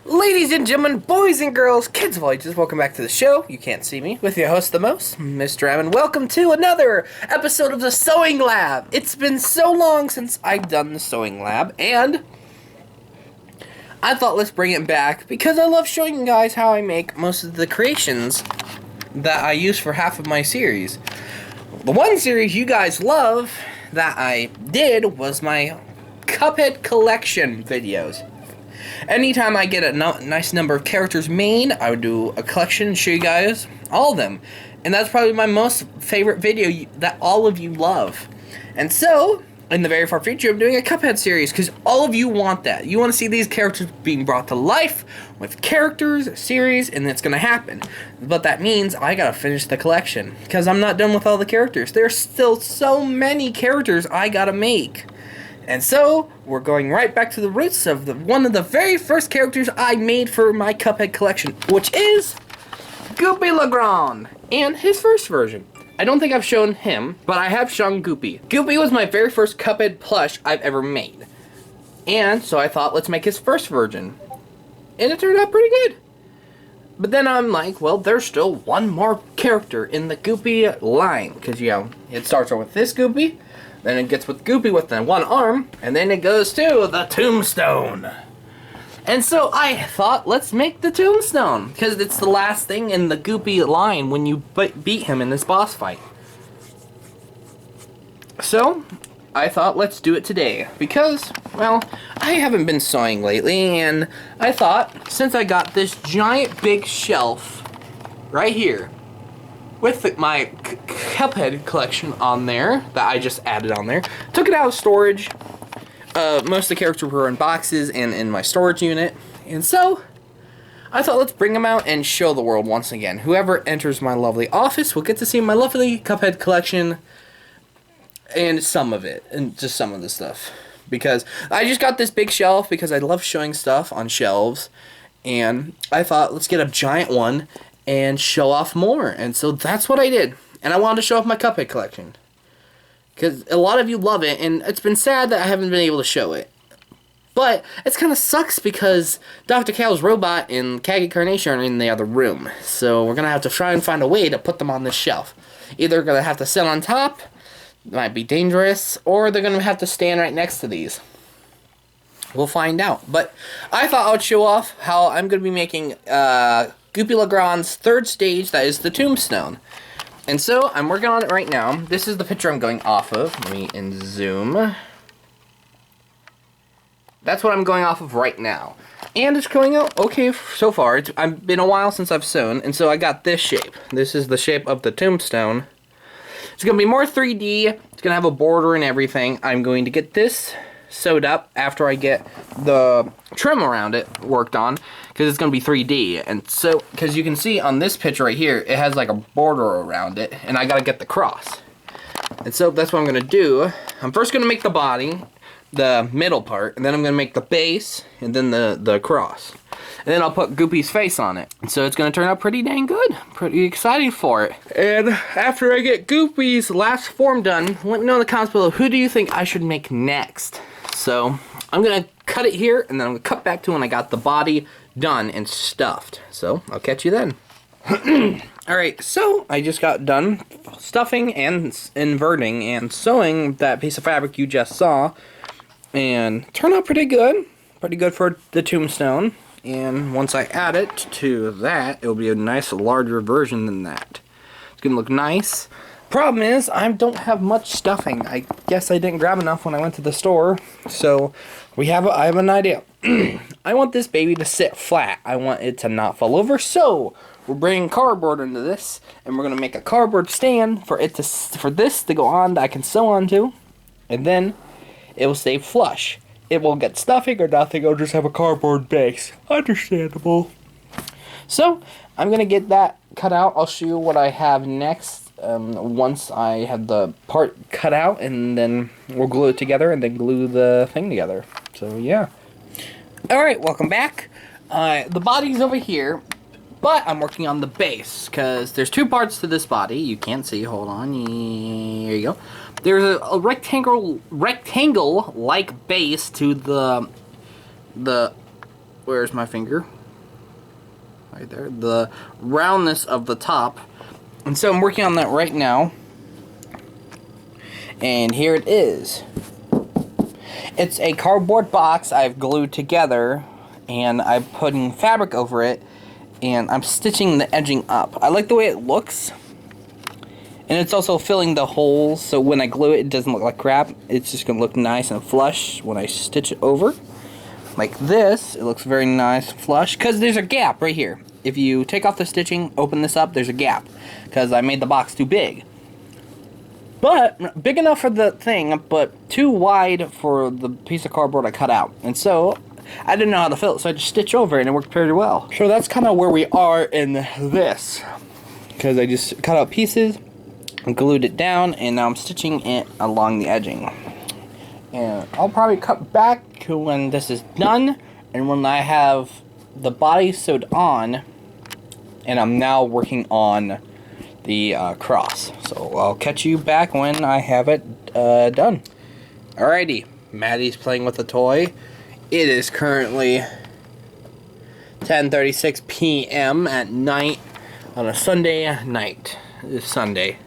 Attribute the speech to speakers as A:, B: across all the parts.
A: Ladies and gentlemen, boys and girls, kids of all ages, welcome back to the show. You can't see me, with your host the most, Mr. M, and welcome to another episode of the Sewing Lab. It's been so long since I've done the Sewing Lab, and I thought let's bring it back because I love showing you guys how I make most of the creations that I use for half of my series. The one series you guys love that I did was my Cuphead collection videos. Anytime I get a nice number of characters made, I would do a collection and show you guys all of them. And that's probably my most favorite video that all of you love. And so, in the very far future, I'm doing a Cuphead series because all of you want that. You want to see these characters being brought to life with characters, series, and it's going to happen. But that means I got to finish the collection because I'm not done with all the characters. There's still so many characters I got to make. And so, we're going right back to the roots of one of the very first characters I made for my Cuphead collection, which is Goopy Grande, and his first version. I don't think I've shown him, but I have shown Goopy. Goopy was my very first Cuphead plush I've ever made. And so I thought, let's make his first version. And it turned out pretty good. But then I'm like, well, there's still one more character in the Goopy line. Because, you know, it starts with this Goopy. Then it gets with Goopy with the one arm, and then it goes to the Tombstone. And so I thought, let's make the Tombstone, because it's the last thing in the Goopy line when you beat him in this boss fight. So, I thought, let's do it today, because, well, I haven't been sewing lately, and I thought, since I got this giant big shelf right here, with my Cuphead collection on there, that I just added on there. Took it out of storage. Most of the characters were in boxes and in my storage unit. And so, I thought let's bring them out and show the world once again. Whoever enters my lovely office will get to see my lovely Cuphead collection. And some of it. And just some of the stuff. Because I just got this big shelf because I love showing stuff on shelves. And I thought, let's get a giant one and show off more. And so that's what I did. And I wanted to show off my Cuphead collection. Because a lot of you love it, and it's been sad that I haven't been able to show it. But it kind of sucks because Dr. Cal's robot and Caty Crew are in the other room. So we're going to have to try and find a way to put them on this shelf. Either going to have to sit on top, might be dangerous, or they're going to have to stand right next to these. We'll find out. But I thought I would show off how I'm going to be making Goopy Grande's third stage, that is the Tombstone. And so, I'm working on it right now. This is the picture I'm going off of. Let me zoom. That's what I'm going off of right now. And it's going out okay so far. It's been a while since I've sewn, and so I got this shape. This is the shape of the Tombstone. It's going to be more 3D. It's going to have a border and everything. I'm going to get this sewed up after I get the trim around it worked on, because it's going to be 3D. And so, because you can see on this picture right here, it has like a border around it, and I got to get the cross. And so that's what I'm going to do. I'm first going to make the body, the middle part, and then I'm going to make the base, and then the cross. And then I'll put Goopy's face on it. And so it's going to turn out pretty dang good. Pretty excited for it. And after I get Goopy's last form done, let me know in the comments below, who do you think I should make next? So, I'm going to cut it here, and then I'm going to cut back to when I got the body done and stuffed. So, I'll catch you then. Alright, so I just got done stuffing and inverting and sewing that piece of fabric you just saw. And turned out pretty good. Pretty good for the Tombstone. And once I add it to that, it'll be a nice larger version than that. It's going to look nice. Problem is, I don't have much stuffing. I guess I didn't grab enough when I went to the store. So, I have an idea. I want this baby to sit flat. I want it to not fall over. So, we're bringing cardboard into this, and we're going to make a cardboard stand for this to go on that I can sew onto. And then, it will stay flush. It will get stuffing or nothing. It'll just have a cardboard base. Understandable. So, I'm going to get that cut out. I'll show you what I have next. Once I have the part cut out, and then we'll glue it together and then glue the thing together. So yeah. Alright, welcome back. The body's over here, but I'm working on the base, because there's two parts to this body. You can't see, hold on. Here you go. There's a rectangle-like base to the where's my finger? Right there. The roundness of the top. And so I'm working on that right now. And here it is. It's a cardboard box I've glued together, and I'm putting fabric over it, and I'm stitching the edging up. I like the way it looks, and it's also filling the holes, so when I glue it, it doesn't look like crap. It's just going to look nice and flush when I stitch it over. Like this, it looks very nice and flush, because there's a gap right here. If you take off the stitching, open this up, there's a gap, because I made the box too big. But, big enough for the thing, but too wide for the piece of cardboard I cut out. And so, I didn't know how to fill it, so I just stitched over it, and it worked pretty well. So that's kind of where we are in this. Because I just cut out pieces, and glued it down, and now I'm stitching it along the edging. And I'll probably cut back to when this is done, and when I have the body sewed on, and I'm now working on the cross. So I'll catch you back when I have it done. Alrighty, Maddie's playing with the toy. It is currently 10:36 p.m. at night on a Sunday night. It is Sunday.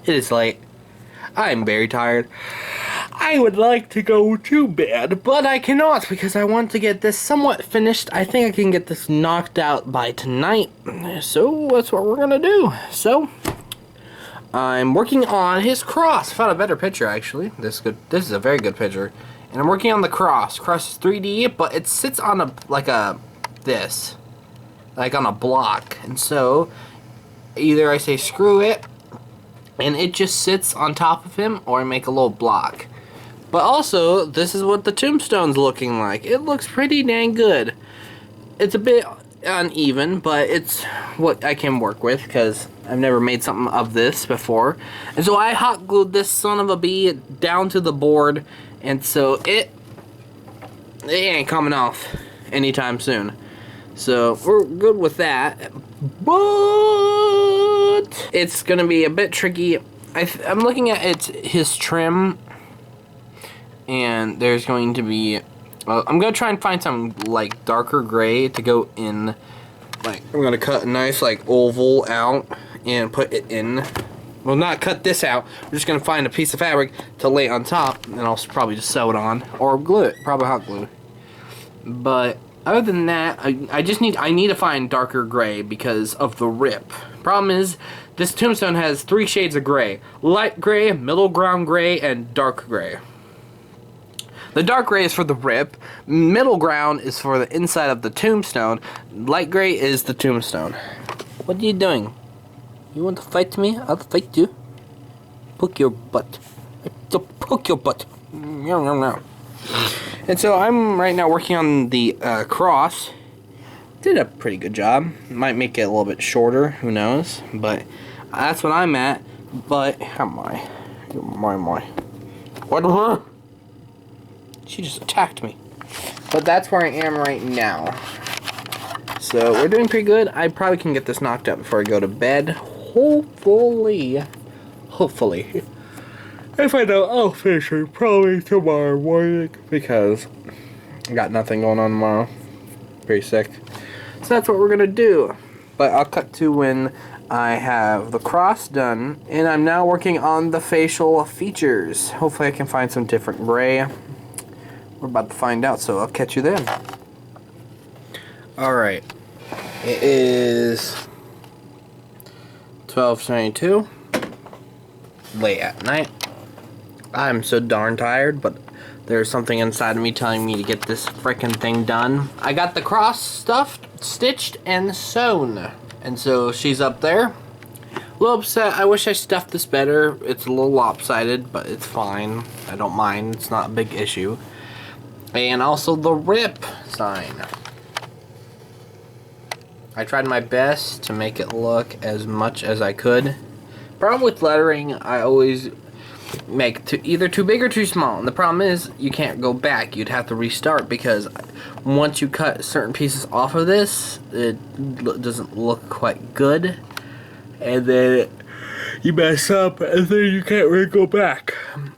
A: It is late. I'm very tired. I would like to go to bed, but I cannot because I want to get this somewhat finished. I think I can get this knocked out by tonight, so that's what we're gonna do. So, I'm working on his cross. I found a better picture, actually. This is a very good picture. And I'm working on the cross. Cross is 3D, but it sits on a, like on a block. And so, either I say screw it, and it just sits on top of him, or I make a little block. But also, this is what the tombstone's looking like. It looks pretty dang good. It's a bit uneven, but it's what I can work with, because I've never made something of this before. And so I hot glued this son of a bee down to the board, and so it ain't coming off anytime soon. So we're good with that, but it's gonna be a bit tricky. I'm looking at his trim, and there's going to be I'm gonna try and find some like darker gray to go in. Like, I'm gonna cut a nice like oval out and put it in. Well, not cut this out. We're just gonna find a piece of fabric to lay on top, and I'll probably just sew it on or glue it, probably hot glue. But other than that, I need to find darker gray because of the rip. Problem is, this tombstone has 3 shades of gray: light gray, middle ground gray, and dark gray. The dark gray is for the rip, middle ground is for the inside of the tombstone, light gray is the tombstone. What are you doing? You want to fight me? I'll fight you. Poke your butt. I'll poke your butt. And so I'm right now working on the cross. Did a pretty good job. Might make it a little bit shorter, who knows. But that's what I'm at. But, how am I? What? She just attacked me. But that's where I am right now. So we're doing pretty good. I probably can get this knocked out before I go to bed. Hopefully. If I don't, I'll finish it probably tomorrow morning because I got nothing going on tomorrow. Pretty sick. So that's what we're gonna do. But I'll cut to when I have the cross done, and I'm now working on the facial features. Hopefully I can find some different gray. We're about to find out, so I'll catch you then. Alright. It is 12:22. Late at night. I'm so darn tired, but there's something inside of me telling me to get this frickin' thing done. I got the cross stuffed, stitched, and sewn. And so she's up there. A little upset. I wish I stuffed this better. It's a little lopsided, but it's fine. I don't mind. It's not a big issue. And also the rip sign. I tried my best to make it look as much as I could. Problem with lettering, I always make either too big or too small. And the problem is, you can't go back. You'd have to restart because once you cut certain pieces off of this, it doesn't look quite good. And then you mess up, and then you can't really go back.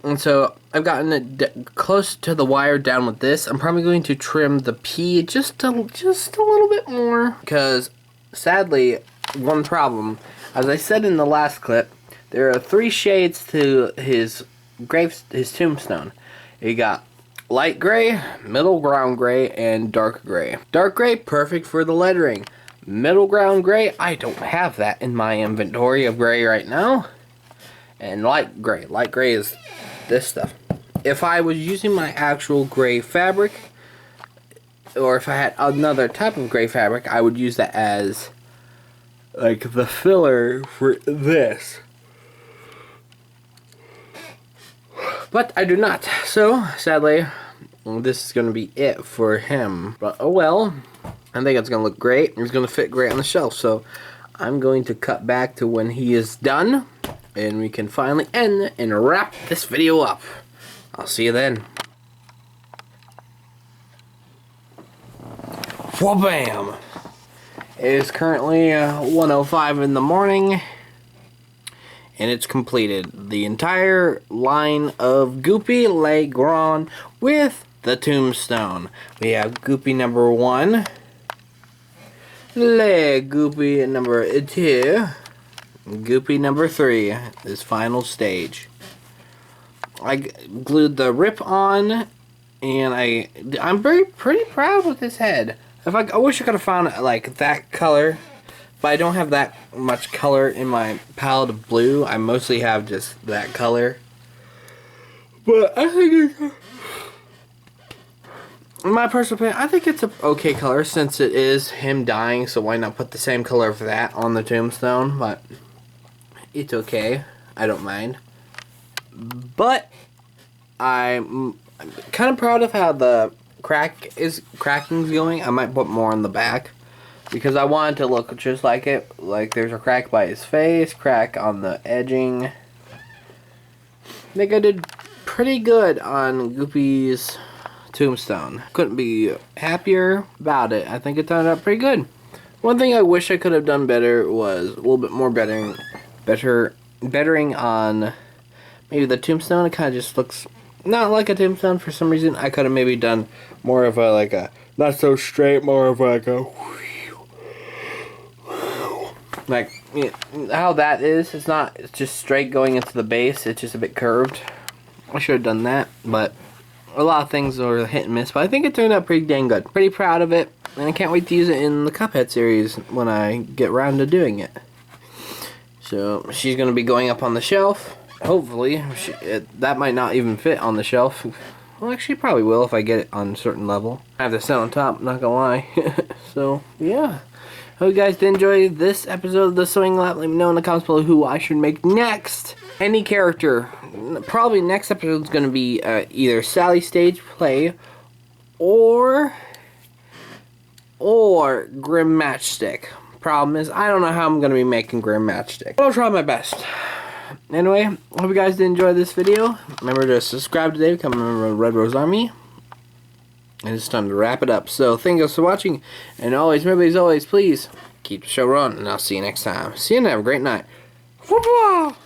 A: And so I've gotten it close to the wire down with this. I'm probably going to trim the P just a little bit more. Because, sadly, one problem. As I said in the last clip, there are 3 shades to his tombstone. You got light gray, middle ground gray, and dark gray. Dark gray, perfect for the lettering. Middle ground gray, I don't have that in my inventory of gray right now. And light gray is this stuff. If I was using my actual gray fabric, or if I had another type of gray fabric, I would use that as like the filler for this. But I do not. So, sadly, this is going to be it for him. But, oh well. I think it's going to look great. It's going to fit great on the shelf. So, I'm going to cut back to when he is done. And we can finally end and wrap this video up. I'll see you then. Wha-bam! It is currently 1:05 in the morning. And it's completed. The entire line of Goopy Le Grande with the Tombstone. We have Goopy number 1. Le Goopy number 2. Goopy number 3. This final stage. I glued the rip on. And I'm pretty proud with this head. I wish I could have found like that color. But I don't have that much color in my palette of blue. I mostly have just that color. But I think it's, in my personal opinion, I think it's an okay color since it is him dying. So why not put the same color of that on the tombstone? But it's okay. I don't mind. But I'm kind of proud of how the cracking's going. I might put more on the back. Because I want it to look just like it. Like there's a crack by his face, crack on the edging. I think I did pretty good on Goopy's tombstone. Couldn't be happier about it. I think it turned out pretty good. One thing I wish I could have done better was a little bit more bettering on maybe the tombstone. It kind of just looks not like a tombstone for some reason. I could have maybe done more of a like a not so straight, more of like a like how that is. It's just straight going into the base. It's just a bit curved. I should have done that, but a lot of things are hit and miss. But I think it turned out pretty dang good. Pretty proud of it, and I can't wait to use it in the Cuphead series when I get around to doing it. So she's going to be going up on the shelf. Hopefully, that might not even fit on the shelf. Well, actually, probably will if I get it on a certain level. I have the set on top, not gonna lie. So yeah. Hope you guys did enjoy this episode of the Sewing Lab. Let me know in the comments below who I should make next. Any character. Probably next episode is going to be either Sally Stage Play or Grim Matchstick. Problem is, I don't know how I'm going to be making Grim Matchstick. But I'll try my best. Anyway, hope you guys did enjoy this video. Remember to subscribe today, become a member of Red Rose Army. And it's time to wrap it up. So, thank you guys for watching. And always, remember, as always, please keep the show running. And I'll see you next time. See you and have a great night. Whoop-wah!